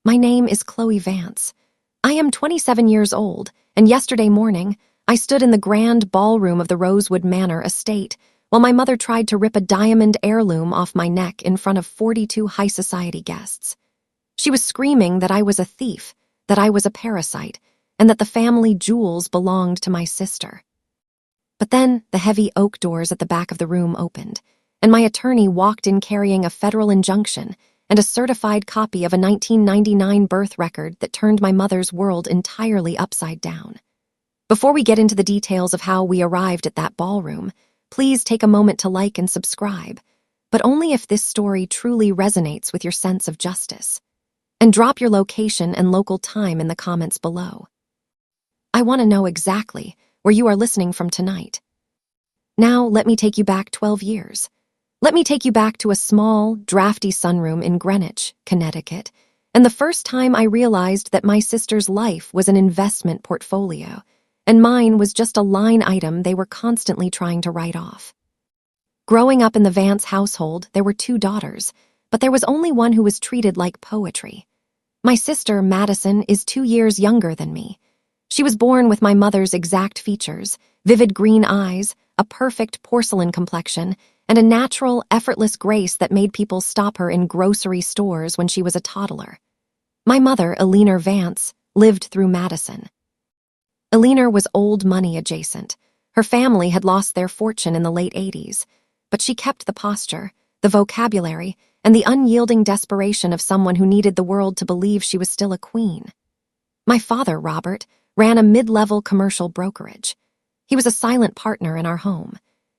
My name is Chloe Vance. I am 27 years old, and yesterday morning, I stood in the grand ballroom of the Rosewood Manor estate while my mother tried to rip a diamond heirloom off my neck in front of 42 high society guests. She was screaming that I was a thief, that I was a parasite, and that the family jewels belonged to my sister. But then the heavy oak doors at the back of the room opened, and my attorney walked in carrying a federal injunction and a certified copy of a 1999 birth record that turned my mother's world entirely upside down. Before we get into the details of how we arrived at that ballroom, please take a moment to like and subscribe, but only if this story truly resonates with your sense of justice. And drop your location and local time in the comments below. I want to know exactly where you are listening from tonight. Now, let me take you back 12 years. Let me take you back to a small, drafty sunroom in Greenwich, Connecticut, and the first time I realized that my sister's life was an investment portfolio, and mine was just a line item they were constantly trying to write off. Growing up in the Vance household, there were 2 daughters, but there was only one who was treated like poetry. My sister, Madison, is 2 years younger than me. She was born with my mother's exact features: vivid green eyes, a perfect porcelain complexion, and a natural, effortless grace that made people stop her in grocery stores when she was a toddler. My mother, Eleanor Vance, lived through Madison. Eleanor was old money adjacent. Her family had lost their fortune in the late 80s, but she kept the posture, the vocabulary, and the unyielding desperation of someone who needed the world to believe she was still a queen. My father, Robert, ran a mid-level commercial brokerage. He was a silent partner in our home.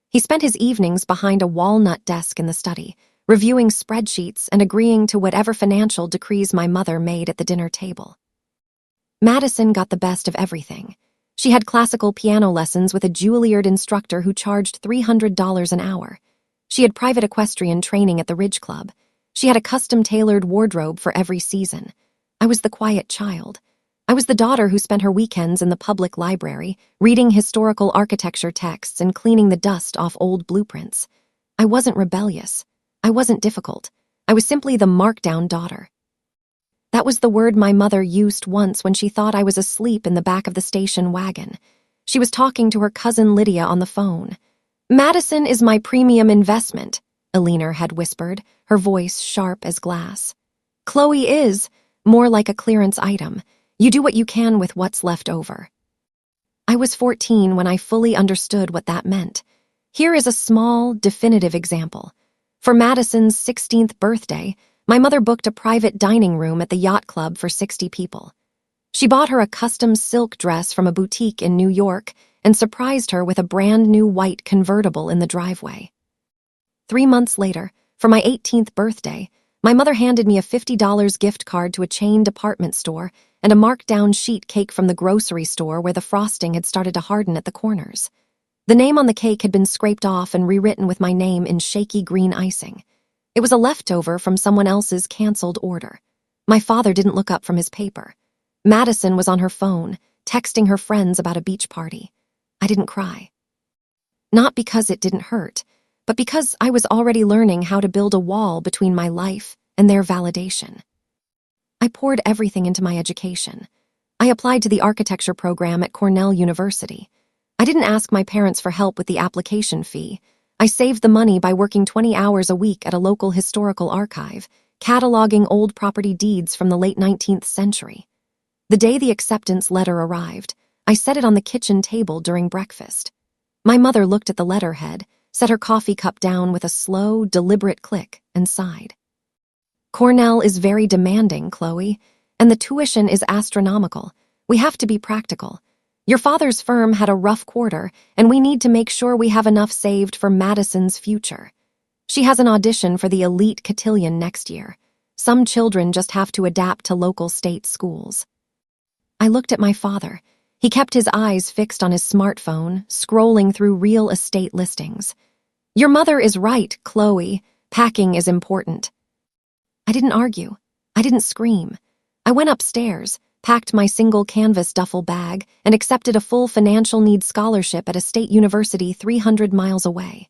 He spent his evenings behind a walnut desk in the study, reviewing spreadsheets and agreeing to whatever financial decrees my mother made at the dinner table. Madison got the best of everything. She had classical piano lessons with a Juilliard instructor who charged $300 an hour. She had private equestrian training at the Ridge Club. She had a custom-tailored wardrobe for every season. I was the quiet child. I was the daughter who spent her weekends in the public library, reading historical architecture texts and cleaning the dust off old blueprints. I wasn't rebellious. I wasn't difficult. I was simply the markdown daughter. That was the word my mother used once when she thought I was asleep in the back of the station wagon. She was talking to her cousin Lydia on the phone. "Madison is my premium investment," Eleanor had whispered, her voice sharp as glass. "Chloe is more like a clearance item. You do what you can with what's left over." I was 14 when I fully understood what that meant. Here is a small, definitive example. For Madison's 16th birthday, my mother booked a private dining room at the yacht club for 60 people. She bought her a custom silk dress from a boutique in New York and surprised her with a brand new white convertible in the driveway. 3 months later, for my 18th birthday, my mother handed me a $50 gift card to a chain department store and a markdown sheet cake from the grocery store where the frosting had started to harden at the corners. The name on the cake had been scraped off and rewritten with my name in shaky green icing. It was a leftover from someone else's canceled order. My father didn't look up from his paper. Madison was on her phone, texting her friends about a beach party. I didn't cry. Not because it didn't hurt, but because I was already learning how to build a wall between my life and their validation. I poured everything into my education. I applied to the architecture program at Cornell University. I didn't ask my parents for help with the application fee. I saved the money by working 20 hours a week at a local historical archive, cataloging old property deeds from the late 19th century. The day the acceptance letter arrived, I set it on the kitchen table during breakfast. My mother looked at the letterhead, set her coffee cup down with a slow, deliberate click, and sighed. "Cornell is very demanding, Chloe, and the tuition is astronomical. We have to be practical. Your father's firm had a rough quarter, and we need to make sure we have enough saved for Madison's future. She has an audition for the elite cotillion next year. Some children just have to adapt to local state schools." I looked at my father. He kept his eyes fixed on his smartphone, scrolling through real estate listings. "Your mother is right, Chloe. Packing is important." I didn't argue. I didn't scream. I went upstairs, packed my single canvas duffel bag, and accepted a full financial needs scholarship at a state university 300 miles away.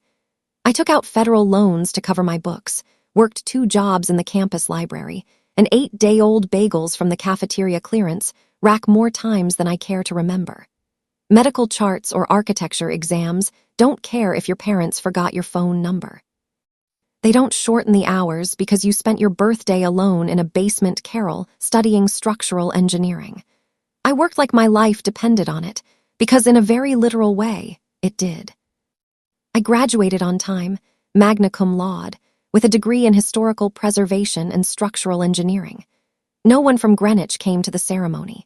I took out federal loans to cover my books, worked 2 jobs in the campus library, and 8-day-old bagels from the cafeteria clearance rack more times than I care to remember. Medical charts or architecture exams don't care if your parents forgot your phone number. They don't shorten the hours because you spent your birthday alone in a basement carrel studying structural engineering. I worked like my life depended on it, because in a very literal way, it did. I graduated on time, magna cum laude, with a degree in historical preservation and structural engineering. No one from Greenwich came to the ceremony.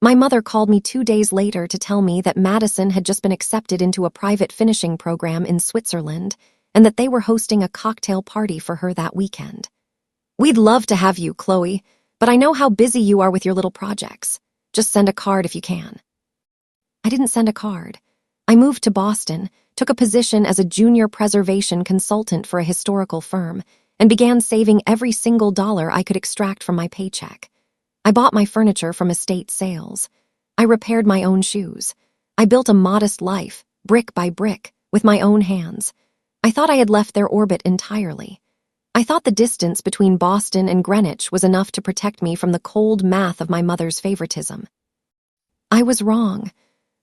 My mother called me 2 days later to tell me that Madison had just been accepted into a private finishing program in Switzerland and that they were hosting a cocktail party for her that weekend. "We'd love to have you, Chloe, but I know how busy you are with your little projects. Just send a card if you can." I didn't send a card. I moved to Boston, took a position as a junior preservation consultant for a historical firm, and began saving every single dollar I could extract from my paycheck. I bought my furniture from estate sales. I repaired my own shoes. I built a modest life, brick by brick, with my own hands. I thought I had left their orbit entirely. I thought the distance between Boston and Greenwich was enough to protect me from the cold math of my mother's favoritism. I was wrong.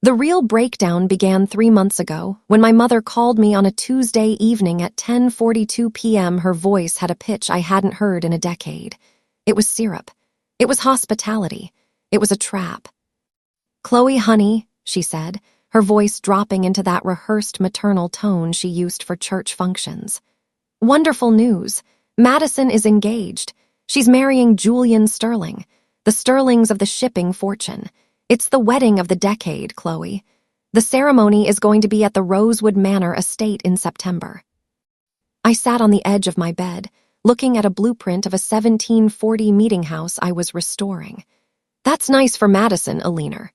The real breakdown began 3 months ago when my mother called me on a Tuesday evening at 10:42 p.m. Her voice had a pitch I hadn't heard in a decade. It was syrup. It was hospitality. It was a trap. "Chloe, honey," she said, her voice dropping into that rehearsed maternal tone she used for church functions. "Wonderful news. Madison is engaged. She's marrying Julian Sterling, the Sterlings of the shipping fortune. It's the wedding of the decade, Chloe. The ceremony is going to be at the Rosewood Manor estate in September." I sat on the edge of my bed, looking at a blueprint of a 1740 meeting house I was restoring. "That's nice for Madison, Eleanor."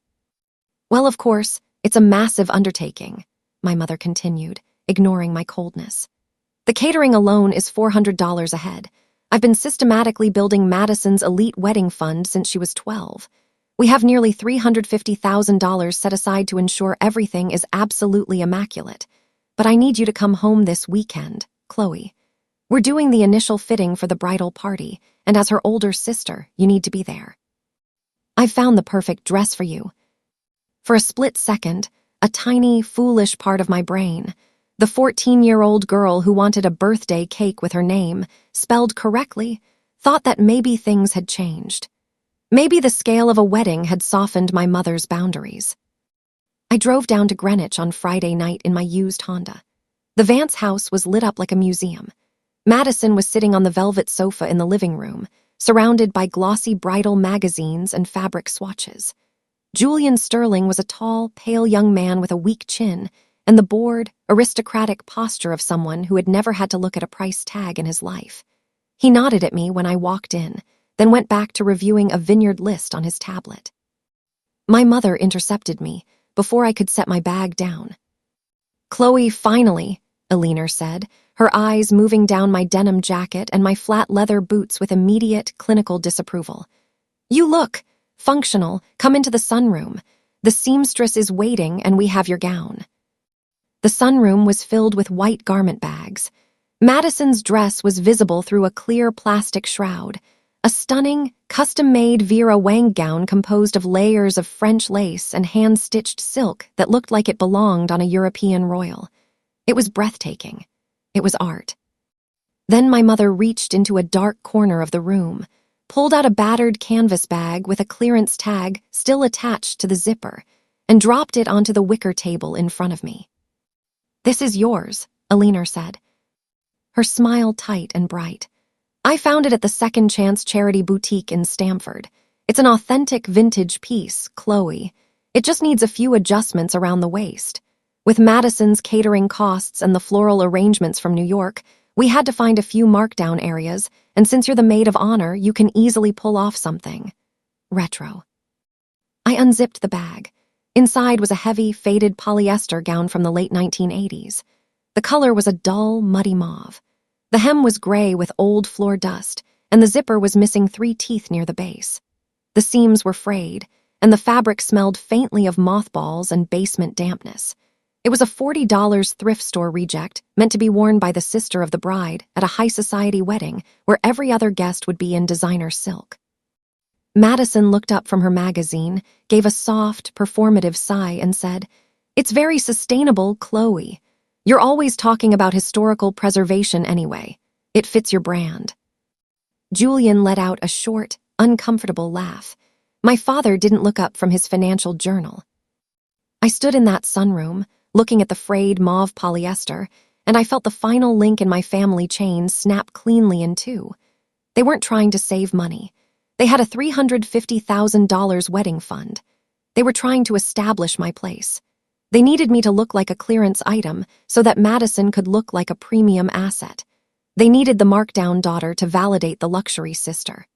"Well, of course, it's a massive undertaking," my mother continued, ignoring my coldness. "The catering alone is $400 a head. I've been systematically building Madison's elite wedding fund since she was 12. We have nearly $350,000 set aside to ensure everything is absolutely immaculate. But I need you to come home this weekend, Chloe. We're doing the initial fitting for the bridal party, and as her older sister, you need to be there. I've found the perfect dress for you." For a split second, a tiny, foolish part of my brain, the 14-year-old girl who wanted a birthday cake with her name, spelled correctly, thought that maybe things had changed. Maybe the scale of a wedding had softened my mother's boundaries. I drove down to Greenwich on Friday night in my used Honda. The Vance house was lit up like a museum. Madison was sitting on the velvet sofa in the living room, surrounded by glossy bridal magazines and fabric swatches. Julian Sterling was a tall, pale young man with a weak chin and the bored, aristocratic posture of someone who had never had to look at a price tag in his life. He nodded at me when I walked in, then went back to reviewing a vineyard list on his tablet. My mother intercepted me before I could set my bag down. "Chloe, finally," Eleanor said, her eyes moving down my denim jacket and my flat leather boots with immediate clinical disapproval. "You look functional. Come into the sunroom. The seamstress is waiting and we have your gown." The sunroom was filled with white garment bags. Madison's dress was visible through a clear plastic shroud, a stunning, custom-made Vera Wang gown composed of layers of French lace and hand-stitched silk that looked like it belonged on a European royal. It was breathtaking. It was art. Then my mother reached into a dark corner of the room, pulled out a battered canvas bag with a clearance tag still attached to the zipper, and dropped it onto the wicker table in front of me. "This is yours," Eleanor said, her smile tight and bright. "I found it at the Second Chance Charity Boutique in Stamford. It's an authentic vintage piece, Chloe. It just needs a few adjustments around the waist. With Madison's catering costs and the floral arrangements from New York, we had to find a few markdown areas, and since you're the maid of honor, you can easily pull off something retro." I unzipped the bag. Inside was a heavy, faded polyester gown from the late 1980s. The color was a dull, muddy mauve. The hem was gray with old floor dust, and the zipper was missing 3 teeth near the base. The seams were frayed, and the fabric smelled faintly of mothballs and basement dampness. It was a $40 thrift store reject meant to be worn by the sister of the bride at a high society wedding where every other guest would be in designer silk. Madison looked up from her magazine, gave a soft, performative sigh, and said, "It's very sustainable, Chloe. You're always talking about historical preservation anyway. It fits your brand." Julian let out a short, uncomfortable laugh. My father didn't look up from his financial journal. I stood in that sunroom, looking at the frayed mauve polyester, and I felt the final link in my family chain snap cleanly in two. They weren't trying to save money. They had a $350,000 wedding fund. They were trying to establish my place. They needed me to look like a clearance item so that Madison could look like a premium asset. They needed the markdown daughter to validate the luxury sister.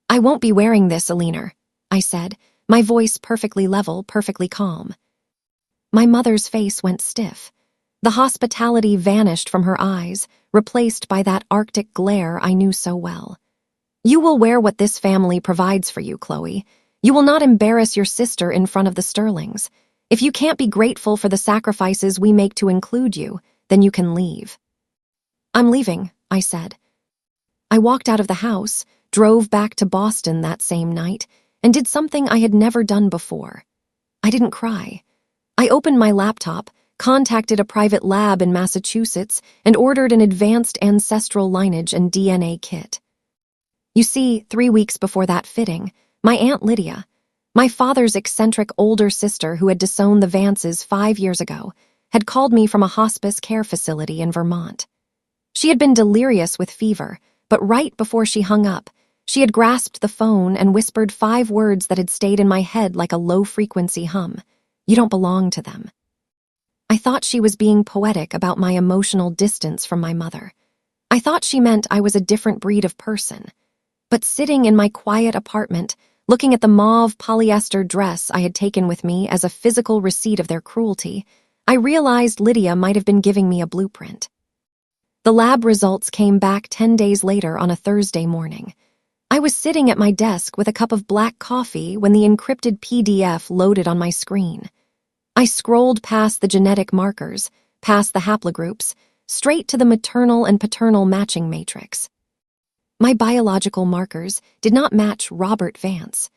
"I won't be wearing this, Eleanor," I said, my voice perfectly level, perfectly calm. My mother's face went stiff. The hospitality vanished from her eyes, replaced by that Arctic glare I knew so well. "You will wear what this family provides for you, Chloe. You will not embarrass your sister in front of the Sterlings. If you can't be grateful for the sacrifices we make to include you, then you can leave." "I'm leaving," I said. I walked out of the house, drove back to Boston that same night, and did something I had never done before. I didn't cry. I opened my laptop, contacted a private lab in Massachusetts, and ordered an advanced ancestral lineage and DNA kit. You see, 3 weeks before that fitting, my Aunt Lydia, my father's eccentric older sister who had disowned the Vances 5 years ago, had called me from a hospice care facility in Vermont. She had been delirious with fever, but right before she hung up, she had grasped the phone and whispered 5 words that had stayed in my head like a low-frequency hum. "You don't belong to them." I thought she was being poetic about my emotional distance from my mother. I thought she meant I was a different breed of person. But sitting in my quiet apartment, looking at the mauve polyester dress I had taken with me as a physical receipt of their cruelty, I realized Lydia might have been giving me a blueprint. The lab results came back 10 days later on a Thursday morning. I was sitting at my desk with a cup of black coffee when the encrypted PDF loaded on my screen. I scrolled past the genetic markers, past the haplogroups, straight to the maternal and paternal matching matrix. My biological markers did not match Robert Vance.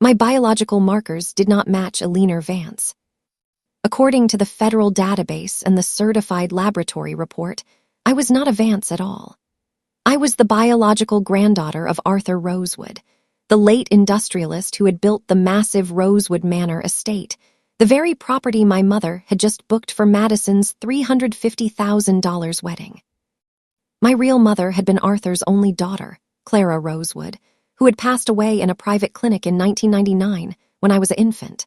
My biological markers did not match Eleanor Vance. According to the federal database and the certified laboratory report, I was not a Vance at all. I was the biological granddaughter of Arthur Rosewood, the late industrialist who had built the massive Rosewood Manor estate, the very property my mother had just booked for Madison's $350,000 wedding. My real mother had been Arthur's only daughter, Clara Rosewood, who had passed away in a private clinic in 1999 when I was an infant.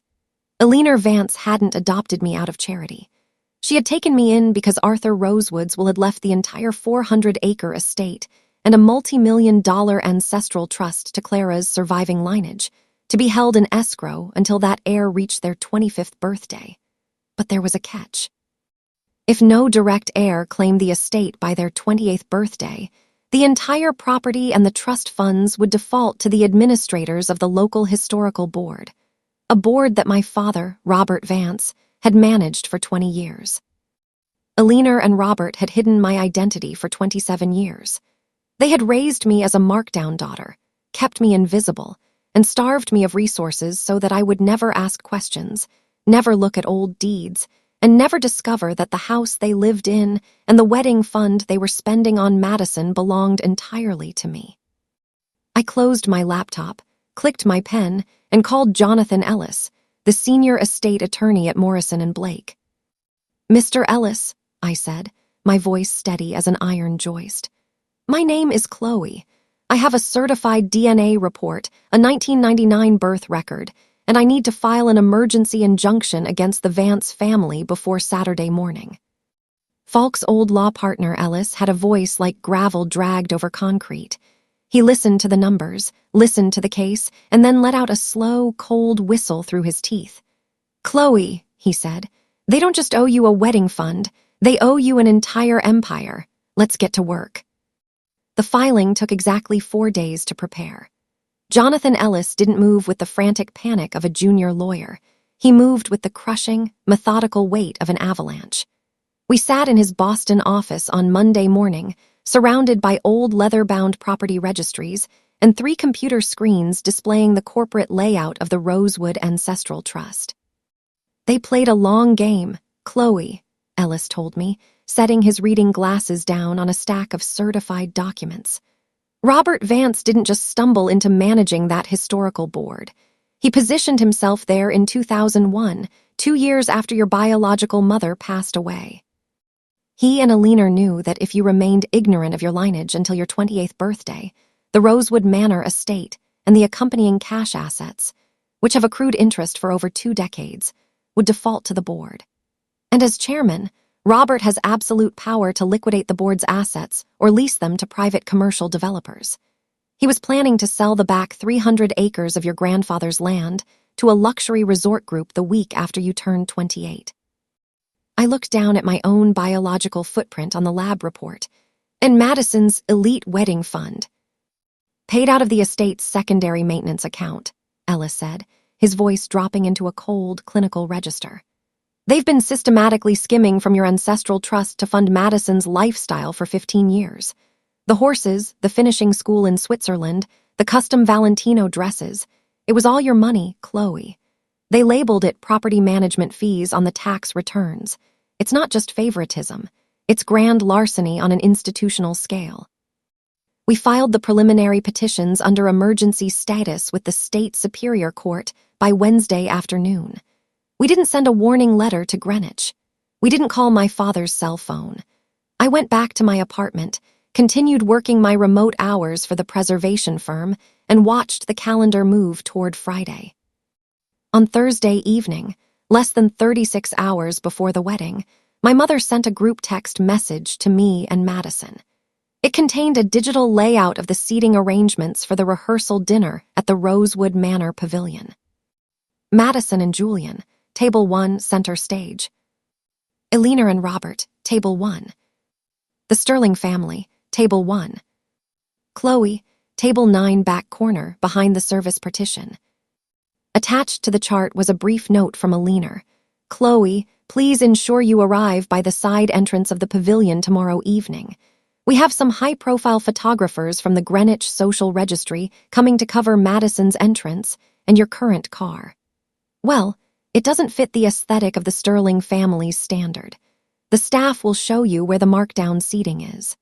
Eleanor Vance hadn't adopted me out of charity. She had taken me in because Arthur Rosewood's will had left the entire 400-acre estate and a multi-million-dollar ancestral trust to Clara's surviving lineage, to be held in escrow until that heir reached their 25th birthday. But there was a catch. If no direct heir claimed the estate by their 28th birthday, the entire property and the trust funds would default to the administrators of the local historical board, a board that my father, Robert Vance, had managed for 20 years. Eleanor and Robert had hidden my identity for 27 years. They had raised me as a markdown daughter, kept me invisible, and starved me of resources so that I would never ask questions, never look at old deeds, and never discover that the house they lived in and the wedding fund they were spending on Madison belonged entirely to me. I closed my laptop, clicked my pen, and called Jonathan Ellis, the senior estate attorney at Morrison and Blake. "Mr. Ellis," I said, my voice steady as an iron joist. "My name is Chloe. I have a certified DNA report, a 1999 birth record, and I need to file an emergency injunction against the Vance family before Saturday morning." Falk's old law partner, Ellis, had a voice like gravel dragged over concrete. He listened to the numbers, listened to the case, and then let out a slow, cold whistle through his teeth. "Chloe," he said, "they don't just owe you a wedding fund, they owe you an entire empire. Let's get to work." The filing took exactly 4 days to prepare. Jonathan Ellis didn't move with the frantic panic of a junior lawyer. He moved with the crushing, methodical weight of an avalanche. We sat in his Boston office on Monday morning, surrounded by old leather-bound property registries and 3 computer screens displaying the corporate layout of the Rosewood Ancestral Trust. They played a long game, Chloe, Ellis told me, setting his reading glasses down on a stack of certified documents. Robert Vance didn't just stumble into managing that historical board. He positioned himself there in 2001, 2 years after your biological mother passed away. He and Eleanor knew that if you remained ignorant of your lineage until your 28th birthday, the Rosewood Manor estate and the accompanying cash assets, which have accrued interest for over 2 decades, would default to the board. And as chairman, Robert has absolute power to liquidate the board's assets or lease them to private commercial developers. He was planning to sell the back 300 acres of your grandfather's land to a luxury resort group the week after you turned 28. I looked down at my own biological footprint on the lab report, and Madison's elite wedding fund. Paid out of the estate's secondary maintenance account, Ellis said, his voice dropping into a cold, clinical register. They've been systematically skimming from your ancestral trust to fund Madison's lifestyle for 15 years. The horses, the finishing school in Switzerland, the custom Valentino dresses. It was all your money, Chloe. They labeled it property management fees on the tax returns. It's not just favoritism. It's grand larceny on an institutional scale. We filed the preliminary petitions under emergency status with the state superior court by Wednesday afternoon. We didn't send a warning letter to Greenwich. We didn't call my father's cell phone. I went back to my apartment, continued working my remote hours for the preservation firm, and watched the calendar move toward Friday. On Thursday evening, less than 36 hours before the wedding, my mother sent a group text message to me and Madison. It contained a digital layout of the seating arrangements for the rehearsal dinner at the Rosewood Manor Pavilion. Madison and Julian, Table 1, center stage. Eleanor and Robert, Table 1. The Sterling family, Table 1. Chloe, Table 9, back corner, behind the service partition. Attached to the chart was a brief note from Eleanor. Chloe, please ensure you arrive by the side entrance of the pavilion tomorrow evening. We have some high-profile photographers from the Greenwich Social Registry coming to cover Madison's entrance and your current car. Well, it doesn't fit the aesthetic of the Sterling family's standard. The staff will show you where the markdown seating is.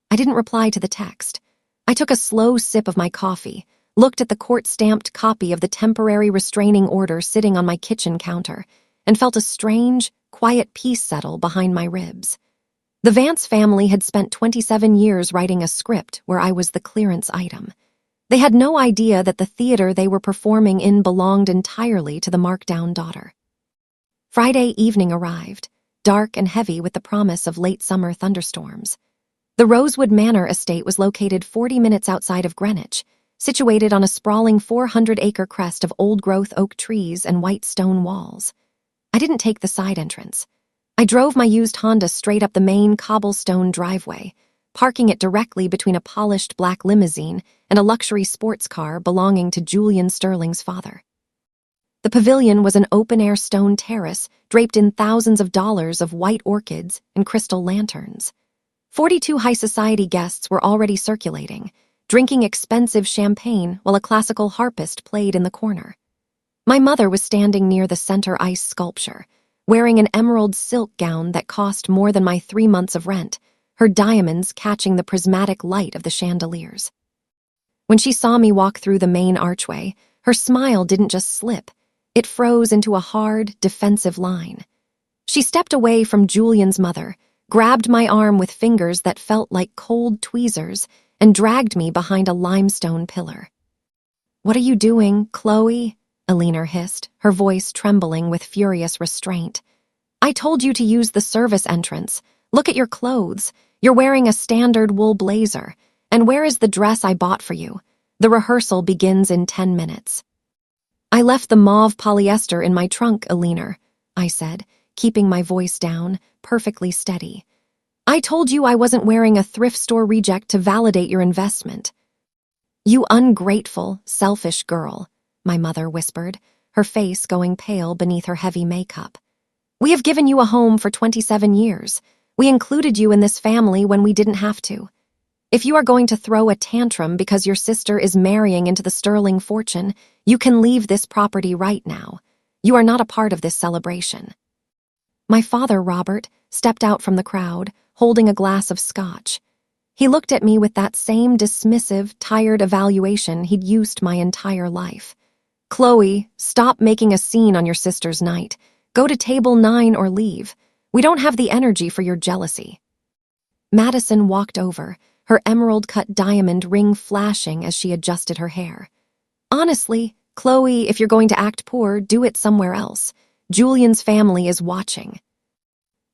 I didn't reply to the text. I took a slow sip of my coffee, looked at the court-stamped copy of the temporary restraining order sitting on my kitchen counter, and felt a strange, quiet peace settle behind my ribs. The Vance family had spent 27 years writing a script where I was the clearance item. They had no idea that the theater they were performing in belonged entirely to the markdown daughter. Friday evening arrived, dark and heavy with the promise of late summer thunderstorms. The Rosewood Manor estate was located 40 minutes outside of Greenwich, situated on a sprawling 400-acre crest of old-growth oak trees and white stone walls. I didn't take the side entrance. I drove my used Honda straight up the main cobblestone driveway, parking it directly between a polished black limousine and a luxury sports car belonging to Julian Sterling's father. The pavilion was an open-air stone terrace draped in thousands of dollars of white orchids and crystal lanterns. 42 high society guests were already circulating, drinking expensive champagne while a classical harpist played in the corner. My mother was standing near the center ice sculpture, wearing an emerald silk gown that cost more than my 3 months of rent, her diamonds catching the prismatic light of the chandeliers. When she saw me walk through the main archway, her smile didn't just slip, it froze into a hard, defensive line. She stepped away from Julian's mother, grabbed my arm with fingers that felt like cold tweezers, and dragged me behind a limestone pillar. "What are you doing, Chloe?" Eleanor hissed, her voice trembling with furious restraint. "I told you to use the service entrance. Look at your clothes. You're wearing a standard wool blazer. And where is the dress I bought for you? The rehearsal begins in 10 minutes. "I left the mauve polyester in my trunk, Eleanor," I said, keeping my voice down, perfectly steady. "I told you I wasn't wearing a thrift store reject to validate your investment." "You ungrateful, selfish girl," my mother whispered, her face going pale beneath her heavy makeup. "We have given you a home for 27 years. We included you in this family when we didn't have to. If you are going to throw a tantrum because your sister is marrying into the sterling fortune, you can leave this property right now. You are not a part of this celebration." My father, Robert, stepped out from the crowd, holding a glass of scotch. He looked at me with that same dismissive, tired evaluation he'd used my entire life. "Chloe, stop making a scene on your sister's night. Go to table 9 or leave. We don't have the energy for your jealousy." Madison walked over, her emerald-cut diamond ring flashing as she adjusted her hair. "Honestly, Chloe, if you're going to act poor, do it somewhere else. Julian's family is watching."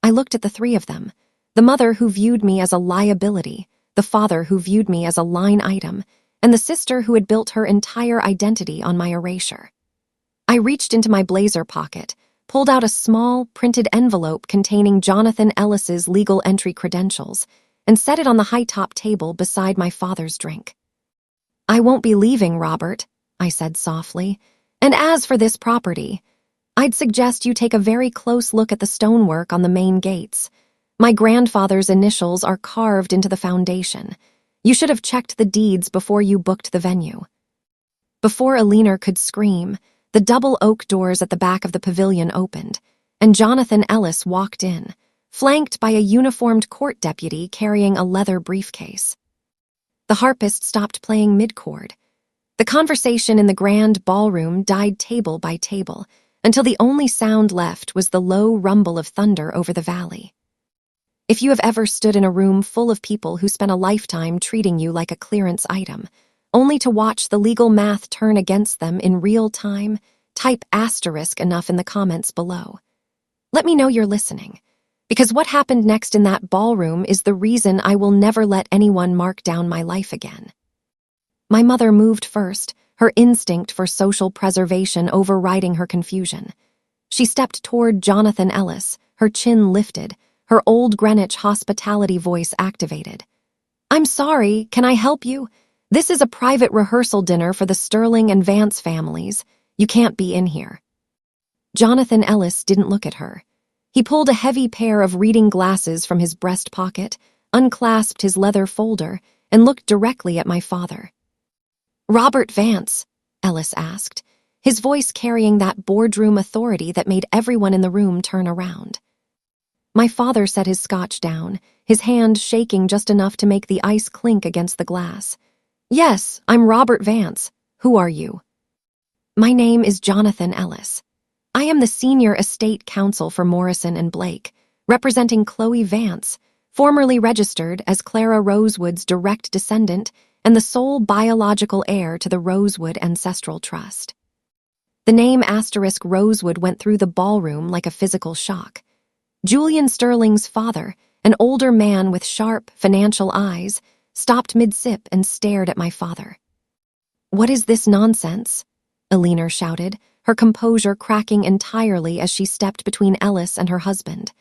I looked at the three of them, the mother who viewed me as a liability, the father who viewed me as a line item, and the sister who had built her entire identity on my erasure. I reached into my blazer pocket, pulled out a small, printed envelope containing Jonathan Ellis's legal entry credentials, and set it on the high-top table beside my father's drink. "I won't be leaving, Robert," I said softly. "And as for this property, I'd suggest you take a very close look at the stonework on the main gates. My grandfather's initials are carved into the foundation. You should have checked the deeds before you booked the venue." Before Eleanor could scream, the double oak doors at the back of the pavilion opened, and Jonathan Ellis walked in, flanked by a uniformed court deputy carrying a leather briefcase. The harpist stopped playing mid-chord. The conversation in the grand ballroom died table by table, until the only sound left was the low rumble of thunder over the valley. If you have ever stood in a room full of people who spent a lifetime treating you like a clearance item, only to watch the legal math turn against them in real time, type asterisk enough in the comments below. Let me know you're listening, because what happened next in that ballroom is the reason I will never let anyone mark down my life again. My mother moved first, her instinct for social preservation overriding her confusion. She stepped toward Jonathan Ellis, her chin lifted, her old Greenwich hospitality voice activated. "I'm sorry, can I help you? This is a private rehearsal dinner for the Sterling and Vance families. You can't be in here." Jonathan Ellis didn't look at her. He pulled a heavy pair of reading glasses from his breast pocket, unclasped his leather folder, and looked directly at my father. "Robert Vance?" Ellis asked, his voice carrying that boardroom authority that made everyone in the room turn around. My father set his scotch down, his hand shaking just enough to make the ice clink against the glass. "Yes, I'm Robert Vance. Who are you?" "My name is Jonathan Ellis. I am the senior estate counsel for Morrison and Blake, representing Chloe Vance, formerly registered as Clara Rosewood's direct descendant and the sole biological heir to the Rosewood Ancestral Trust." The name * Rosewood went through the ballroom like a physical shock. Julian Sterling's father, an older man with sharp, financial eyes, stopped mid-sip and stared at my father. "What is this nonsense?" Eleanor shouted, her composure cracking entirely as she stepped between Ellis and her husband.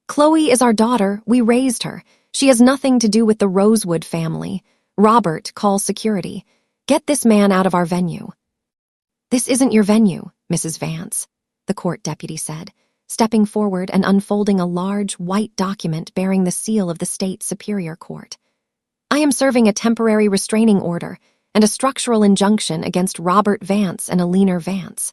"Chloe is our daughter. We raised her. She has nothing to do with the Rosewood family. Robert, call security. Get this man out of our venue." "This isn't your venue, Mrs. Vance," the court deputy said, stepping forward and unfolding a large, white document bearing the seal of the state superior court. "I am serving a temporary restraining order and a structural injunction against Robert Vance and Eleanor Vance.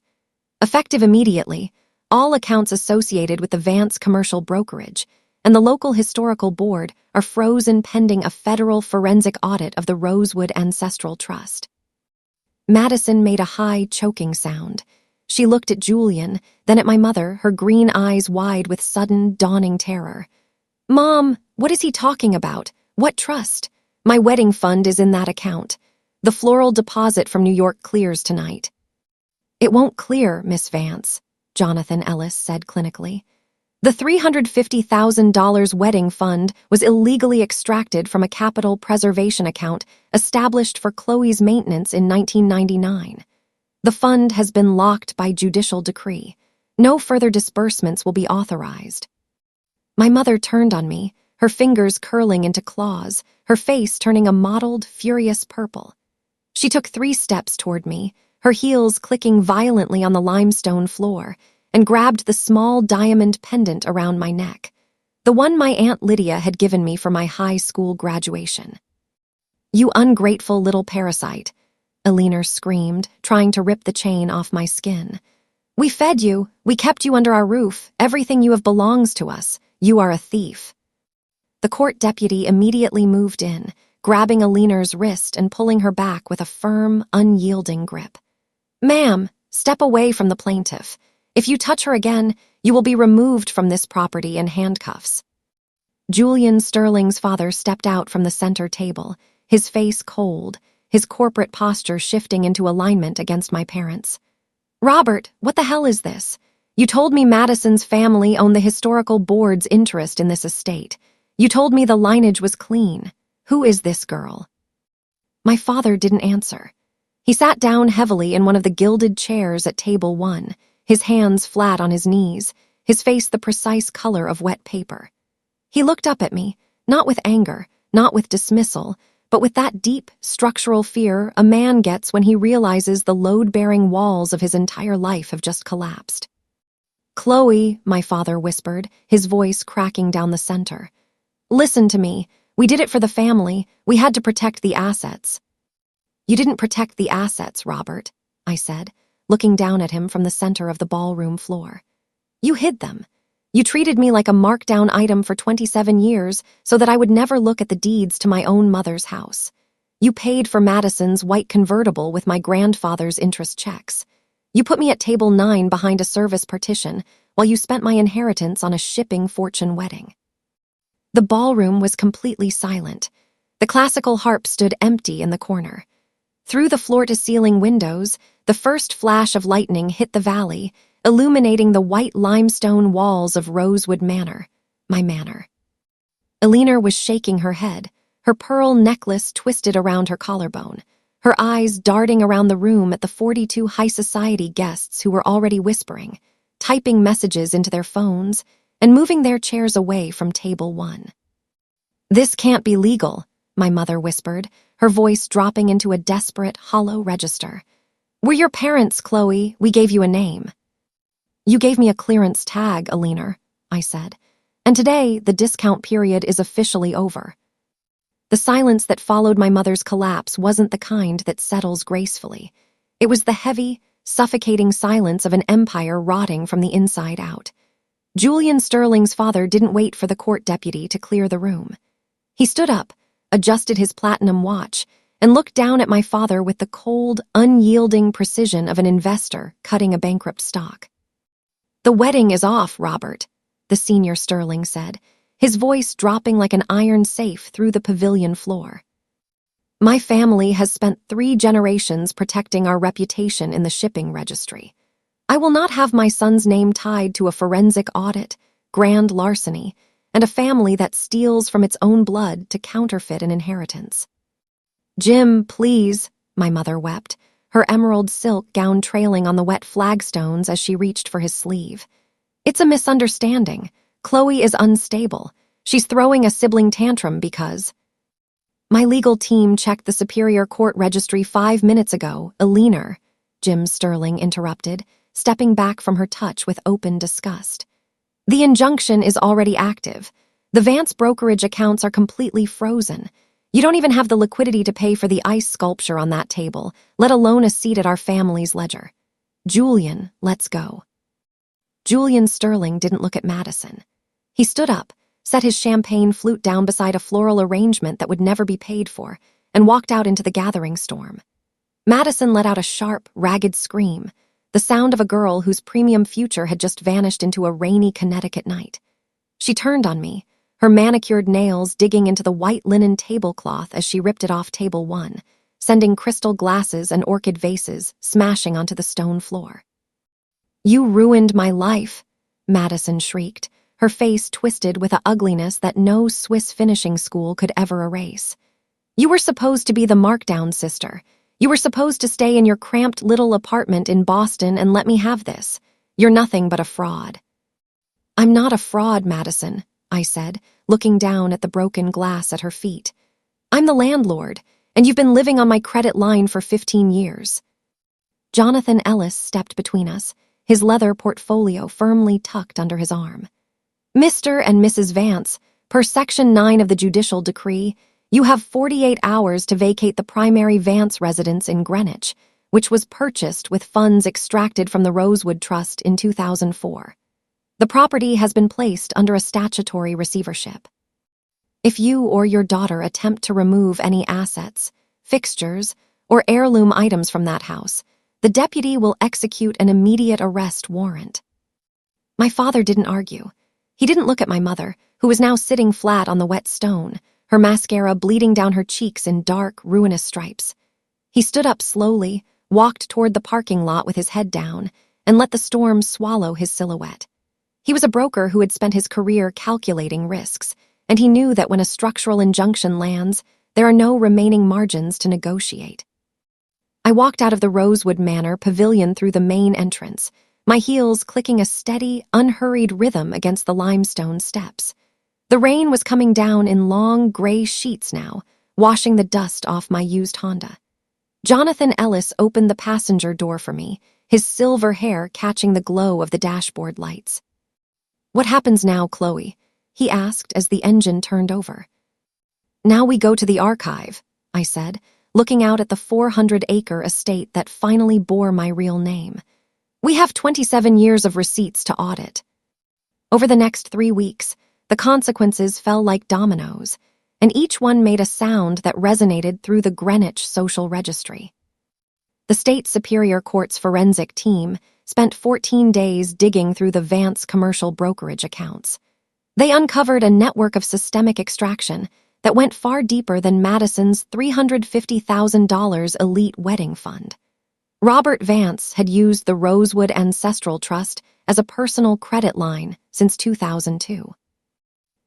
Effective immediately, all accounts associated with the Vance commercial brokerage and the local historical board are frozen pending a federal forensic audit of the Rosewood Ancestral Trust." Madison made a high, choking sound. She looked at Julian, then at my mother, her green eyes wide with sudden, dawning terror. "Mom, what is he talking about? What trust? My wedding fund is in that account. The floral deposit from New York clears tonight." "It won't clear, Miss Vance," Jonathan Ellis said clinically. "The $350,000 wedding fund was illegally extracted from a capital preservation account established for Chloe's maintenance in 1999. The fund has been locked by judicial decree. No further disbursements will be authorized." My mother turned on me, her fingers curling into claws, her face turning a mottled, furious purple. She took 3 steps toward me, her heels clicking violently on the limestone floor, and grabbed the small diamond pendant around my neck, the one my Aunt Lydia had given me for my high school graduation. "You ungrateful little parasite," Eleanor screamed, trying to rip the chain off my skin. "We fed you, we kept you under our roof, everything you have belongs to us. You are a thief." The court deputy immediately moved in, grabbing Eleanor's wrist and pulling her back with a firm, unyielding grip. "Ma'am, step away from the plaintiff. If you touch her again, you will be removed from this property in handcuffs." Julian Sterling's father stepped out from the center table, his face cold, his corporate posture shifting into alignment against my parents. "Robert, what the hell is this? You told me Madison's family owned the historical board's interest in this estate. You told me the lineage was clean. Who is this girl?" My father didn't answer. He sat down heavily in one of the gilded chairs at table 1, his hands flat on his knees, his face the precise color of wet paper. He looked up at me, not with anger, not with dismissal, but with that deep, structural fear a man gets when he realizes the load-bearing walls of his entire life have just collapsed. "Chloe," my father whispered, his voice cracking down the center. "Listen to me. We did it for the family. We had to protect the assets." "You didn't protect the assets, Robert," I said, looking down at him from the center of the ballroom floor. "You hid them. You treated me like a markdown item for 27 years so that I would never look at the deeds to my own mother's house. You paid for Madison's white convertible with my grandfather's interest checks. You put me at table 9 behind a service partition while you spent my inheritance on a shipping fortune wedding." The ballroom was completely silent. The classical harp stood empty in the corner. Through the floor-to-ceiling windows, the first flash of lightning hit the valley, illuminating the white limestone walls of Rosewood Manor, my manor. Eleanor was shaking her head, her pearl necklace twisted around her collarbone, her eyes darting around the room at the 42 high society guests who were already whispering, typing messages into their phones, and moving their chairs away from table 1. "This can't be legal," my mother whispered, her voice dropping into a desperate, hollow register. "We're your parents, Chloe. We gave you a name." "You gave me a clearance tag, Eleanor," I said, "and today the discount period is officially over." The silence that followed my mother's collapse wasn't the kind that settles gracefully. It was the heavy, suffocating silence of an empire rotting from the inside out. Julian Sterling's father didn't wait for the court deputy to clear the room. He stood up, adjusted his platinum watch, and looked down at my father with the cold, unyielding precision of an investor cutting a bankrupt stock. "The wedding is off, Robert," the senior Sterling said, his voice dropping like an iron safe through the pavilion floor. "My family has spent 3 generations protecting our reputation in the shipping registry. I will not have my son's name tied to a forensic audit, grand larceny, and a family that steals from its own blood to counterfeit an inheritance." "Jim, please," my mother wept, her emerald silk gown trailing on the wet flagstones as she reached for his sleeve. "It's a misunderstanding. Chloe is unstable. She's throwing a sibling tantrum because—" "My legal team checked the Superior Court registry 5 minutes ago, Eleanor," Jim Sterling interrupted, stepping back from her touch with open disgust. "The injunction is already active. The Vance brokerage accounts are completely frozen. You don't even have the liquidity to pay for the ice sculpture on that table, let alone a seat at our family's ledger. Julian, let's go." Julian Sterling didn't look at Madison. He stood up, set his champagne flute down beside a floral arrangement that would never be paid for, and walked out into the gathering storm. Madison let out a sharp, ragged scream, the sound of a girl whose premium future had just vanished into a rainy Connecticut night. She turned on me, her manicured nails digging into the white linen tablecloth as she ripped it off table 1, sending crystal glasses and orchid vases smashing onto the stone floor. "You ruined my life," Madison shrieked, her face twisted with a ugliness that no Swiss finishing school could ever erase. "You were supposed to be the markdown sister. You were supposed to stay in your cramped little apartment in Boston and let me have this. You're nothing but a fraud." "I'm not a fraud, Madison," I said, looking down at the broken glass at her feet. "I'm the landlord, and you've been living on my credit line for 15 years. Jonathan Ellis stepped between us, his leather portfolio firmly tucked under his arm. Mr. and Mrs. Vance, per Section 9 of the Judicial Decree, you have 48 hours to vacate the primary Vance residence in Greenwich, which was purchased with funds extracted from the Rosewood Trust in 2004. The property has been placed under a statutory receivership. If you or your daughter attempt to remove any assets, fixtures, or heirloom items from that house, the deputy will execute an immediate arrest warrant. My father didn't argue. He didn't look at my mother, who was now sitting flat on the wet stone, her mascara bleeding down her cheeks in dark, ruinous stripes. He stood up slowly, walked toward the parking lot with his head down, and let the storm swallow his silhouette. He was a broker who had spent his career calculating risks, and he knew that when a structural injunction lands, there are no remaining margins to negotiate. I walked out of the Rosewood Manor pavilion through the main entrance, my heels clicking a steady, unhurried rhythm against the limestone steps. The rain was coming down in long, gray sheets now, washing the dust off my used Honda. Jonathan Ellis opened the passenger door for me, his silver hair catching the glow of the dashboard lights. "What happens now, Chloe?" he asked as the engine turned over. "Now we go to the archive," I said, looking out at the 400-acre estate that finally bore my real name. "We have 27 years of receipts to audit." Over the next 3 weeks, the consequences fell like dominoes, and each one made a sound that resonated through the Greenwich Social Registry. The State Superior Court's forensic team spent 14 days digging through the Vance commercial brokerage accounts. They uncovered a network of systemic extraction that went far deeper than Madison's $350,000 elite wedding fund. Robert Vance had used the Rosewood Ancestral Trust as a personal credit line since 2002.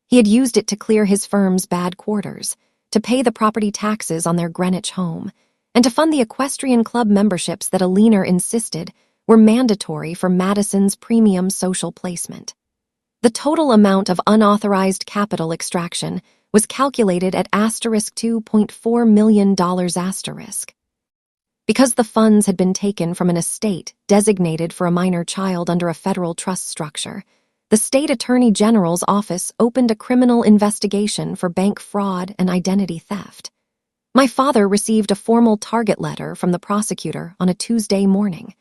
He had used it to clear his firm's bad quarters, to pay the property taxes on their Greenwich home, and to fund the equestrian club memberships that Eleanor insisted were mandatory for Madison's premium social placement. The total amount of unauthorized capital extraction was calculated at $2.4 million asterisk. Because the funds had been taken from an estate designated for a minor child under a federal trust structure, the State Attorney General's office opened a criminal investigation for bank fraud and identity theft. My father received a formal target letter from the prosecutor on a Tuesday morning,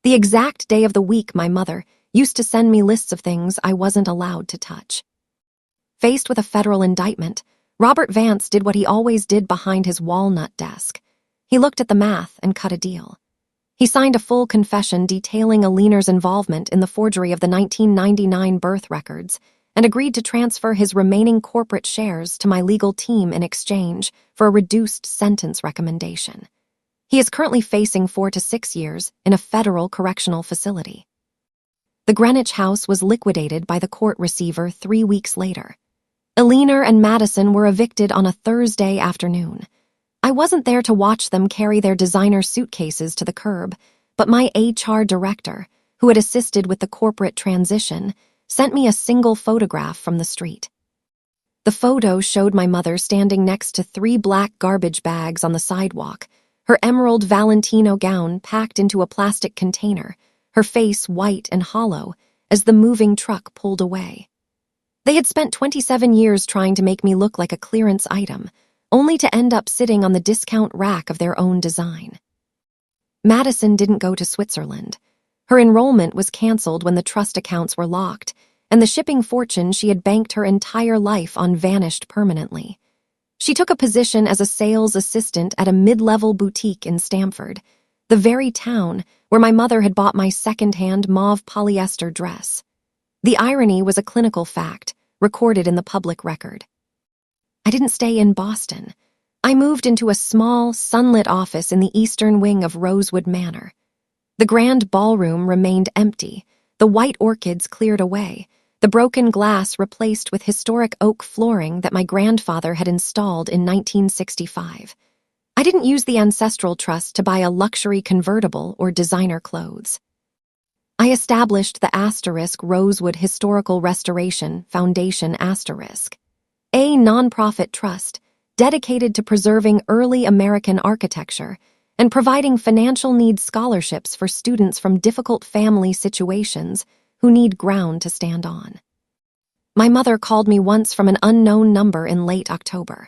the exact day of the week my mother used to send me lists of things I wasn't allowed to touch. Faced with a federal indictment, Robert Vance did what he always did behind his walnut desk. He looked at the math and cut a deal. He signed a full confession detailing Eleanor's involvement in the forgery of the 1999 birth records and agreed to transfer his remaining corporate shares to my legal team in exchange for a reduced sentence recommendation. He is currently facing 4 to 6 years in a federal correctional facility. The Greenwich house was liquidated by the court receiver 3 weeks later. Eleanor and Madison were evicted on a Thursday afternoon. I wasn't there to watch them carry their designer suitcases to the curb, but my HR director, who had assisted with the corporate transition, sent me a single photograph from the street. The photo showed my mother standing next to 3 black garbage bags on the sidewalk, her emerald Valentino gown packed into a plastic container, her face white and hollow as the moving truck pulled away. They had spent 27 years trying to make me look like a clearance item, only to end up sitting on the discount rack of their own design. Madison didn't go to Switzerland. Her enrollment was canceled when the trust accounts were locked, and the shipping fortune she had banked her entire life on vanished permanently. She took a position as a sales assistant at a mid-level boutique in Stamford, the very town where my mother had bought my second-hand mauve polyester dress. The irony was a clinical fact, recorded in the public record. I didn't stay in Boston. I moved into a small, sunlit office in the eastern wing of Rosewood Manor. The grand ballroom remained empty, the white orchids cleared away, the broken glass replaced with historic oak flooring that my grandfather had installed in 1965. I didn't use the Ancestral Trust to buy a luxury convertible or designer clothes. I established the *Rosewood Historical Restoration Foundation *, a nonprofit trust dedicated to preserving early American architecture and providing financial needs scholarships for students from difficult family situations who need ground to stand on. My mother called me once from an unknown number in late October.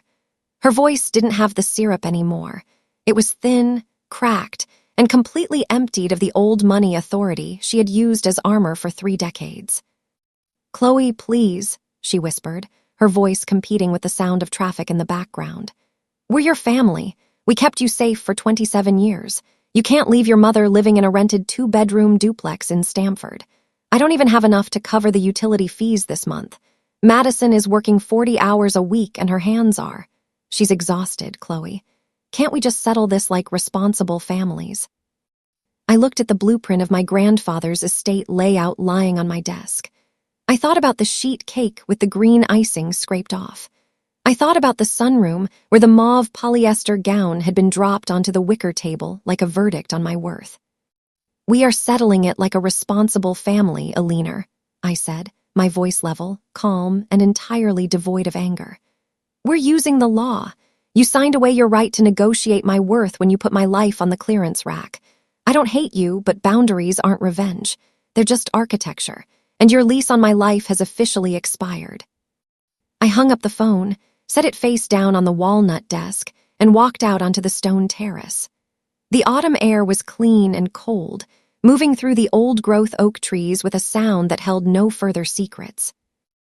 Her voice didn't have the syrup anymore. It was thin, cracked, and completely emptied of the old money authority she had used as armor for 3 decades. "Chloe, please," she whispered, her voice competing with the sound of traffic in the background. "We're your family. We kept you safe for 27 years. You can't leave your mother living in a rented 2-bedroom duplex in Stamford. I don't even have enough to cover the utility fees this month. Madison is working 40 hours a week and her hands are. She's exhausted, Chloe. Can't we just settle this like responsible families?" I looked at the blueprint of my grandfather's estate layout lying on my desk. I thought about the sheet cake with the green icing scraped off. I thought about the sunroom where the mauve polyester gown had been dropped onto the wicker table like a verdict on my worth. "We are settling it like a responsible family, Eleanor," I said, my voice level, calm, and entirely devoid of anger. "We're using the law. You signed away your right to negotiate my worth when you put my life on the clearance rack. I don't hate you, but boundaries aren't revenge. They're just architecture, and your lease on my life has officially expired." I hung up the phone, set it face down on the walnut desk, and walked out onto the stone terrace. The autumn air was clean and cold, moving through the old-growth oak trees with a sound that held no further secrets.